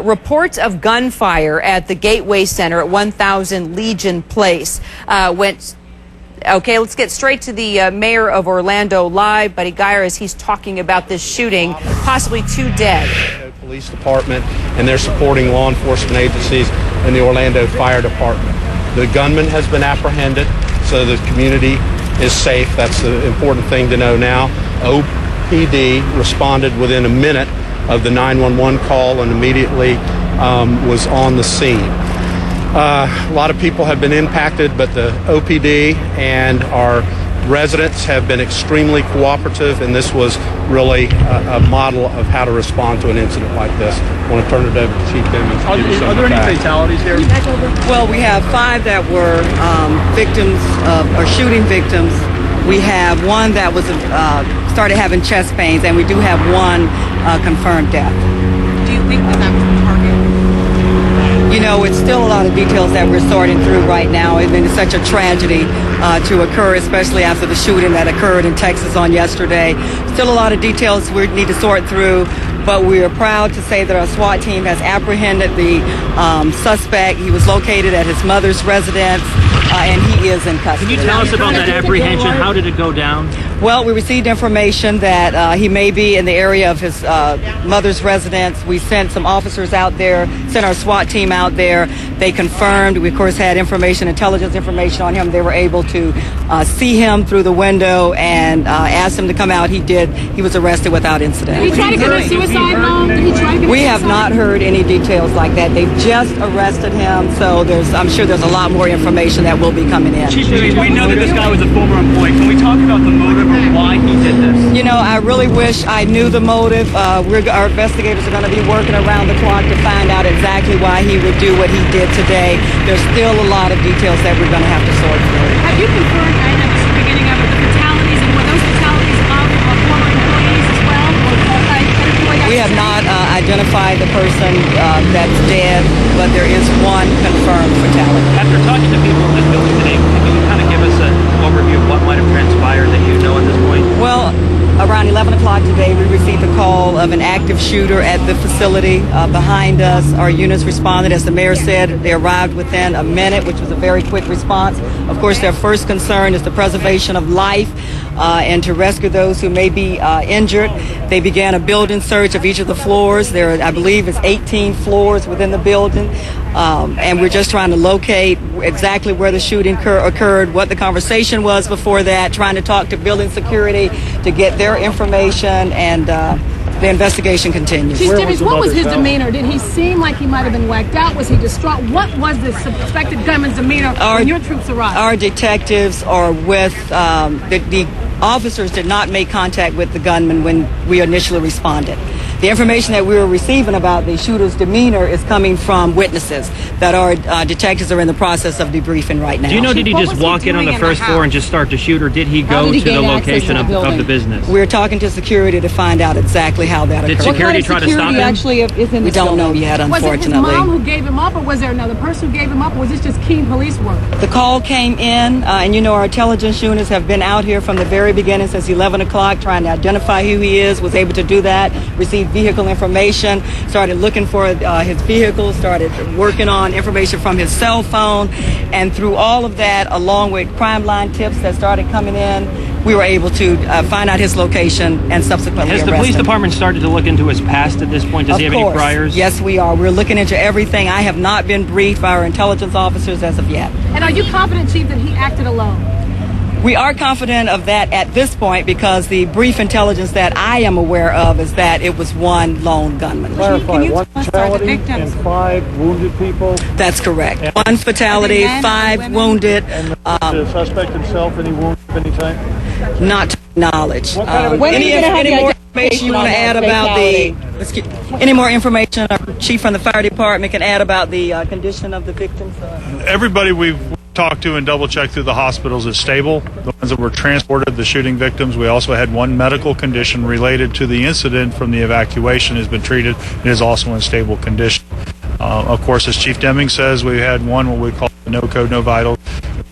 Reports of gunfire at the Gateway Center at 1000 Legion Place went. Okay, let's get straight to the mayor of Orlando live, Buddy Dyer, as he's talking about this shooting, possibly 2 dead. Police department, and they're supporting law enforcement agencies and the Orlando Fire Department. The gunman has been apprehended, so the community is safe. That's the important thing to know now. OPD responded within a minute of the 911 call and immediately was on the scene. A lot of people have been impacted, but the OPD and our residents have been extremely cooperative, and this was really a model of how to respond to an incident like this. I want to turn it over to Chief Demings. Are there any fatalities here? Well, we have 5 that were victims or shooting victims. We have 1 that was started having chest pains, and we do have 1 confirmed death. Do you think that was the target? You know, it's still a lot of details that we're sorting through right now. I mean, it's such a tragedy to occur, especially after the shooting that occurred in Texas on yesterday. Still a lot of details we need to sort through, but we are proud to say that our SWAT team has apprehended the suspect. He was located at his mother's residence, and he is in custody. Can you tell us about that apprehension? How did it go down? Well, we received information that he may be in the area of his mother's residence. We sent some officers out there, sent our SWAT team out there. They confirmed. We, of course, had intelligence information on him. They were able to see him through the window and asked him to come out. He did. He was arrested without incident. Did he try to commit suicide, Mom? Did he try to commit We have not heard any details like that. They've just arrested him, so I'm sure there's a lot more information that will be coming in. Chief, we know that this guy was a former employee. Can we talk about the motive of why he did this? You know, I really wish I knew the motive. Our investigators are going to be working around the clock to find out exactly why he would do what he did today. There's still a lot of details that we're going to have to sort through. Have you confirmed, I know this is the beginning of it, the fatalities, and were those fatalities involving former employees as well? We have not identified the person that's dead, but there is 1 confirmed fatality. After talking to people in this building today, can you kind of give us an overview of what might have transpired that you know at this point? Well, around 11 o'clock today, we received a call of an active shooter at the facility behind us. Our units responded. As the mayor said, they arrived within a minute, which was a very quick response. Of course, their first concern is the preservation of life and to rescue those who may be injured. They began a building search of each of the floors. There, I believe, is 18 floors within the building. And we're just trying to locate exactly where the shooting occurred, what the conversation was before that, trying to talk to building security to get their information, and the investigation continues. Chief Demings, what was his demeanor? Did he seem like he might have been whacked out? Was he distraught? What was the suspected gunman's demeanor when your troops arrived? Our detectives are with the officers did not make contact with the gunman when we initially responded. The information that we were receiving about the shooter's demeanor is coming from witnesses that our detectives are in the process of debriefing right now. Do you know, did he just walk in on the first floor and just start to shoot, or did he go to the location of the business? We're talking to security to find out exactly how that occurred. Did security try to stop him? Actually is in we don't know yet, unfortunately. Was it his mom who gave him up, or was there another person who gave him up, or was this just keen police work? The call came in, and you know our intelligence units have been out here from the very beginning since 11 o'clock trying to identify who he is, was able to do that, received vehicle information, started looking for his vehicle, started working on information from his cell phone, and through all of that, along with crime line tips that started coming in, we were able to find out his location and subsequently arrest him. Has the police department started to look into his past at this point? Does he have any priors? Yes, we are. We're looking into everything. I have not been briefed by our intelligence officers as of yet. And are you confident, Chief, that he acted alone? We are confident of that at this point because the brief intelligence that I am aware of is that it was 1 lone gunman. Clarify, 1 fatality and 5 wounded people? That's correct. 1 fatality, 5 wounded. And the suspect himself, any wounds of any type? Not to knowledge. Any more information you want to add about any more information our chief from the fire department can add about the condition of the victims? Everybody we've talked to and double-checked through the hospitals is stable. The ones that were transported, the shooting victims, we also had 1 medical condition related to the incident from the evacuation has been treated and is also in stable condition. Of course, as Chief Demings says, we had 1 what we call no code, no vital,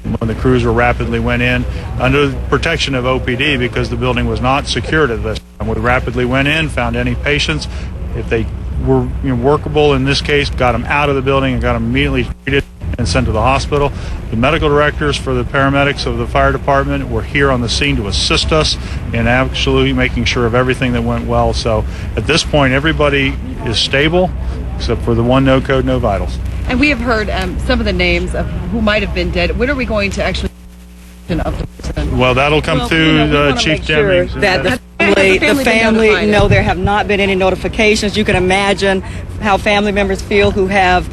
when the crews rapidly went in under the protection of OPD because the building was not secured at this time. We rapidly went in, found any patients. If they were workable in this case, got them out of the building and got them immediately treated and sent to the hospital. The medical directors for the paramedics of the fire department were here on the scene to assist us in actually making sure of everything that went well. So at this point, everybody is stable except for the one no code, no vitals. And we have heard some of the names of who might have been dead. When are we going to actually of the person? Well, that'll come through Chief Demings. That the family, no, there have not been any notifications. You can imagine how family members feel who have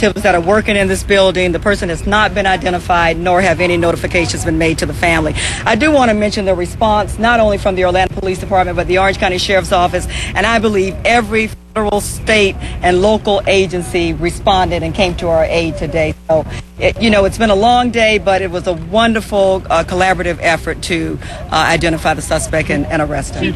relatives that are working in this building. The person has not been identified, nor have any notifications been made to the family. I do want to mention the response not only from the Orlando Police Department, but the Orange County Sheriff's Office, and I believe every federal, state, and local agency responded and came to our aid today. So, it's been a long day, but it was a wonderful collaborative effort to identify the suspect and arrest him.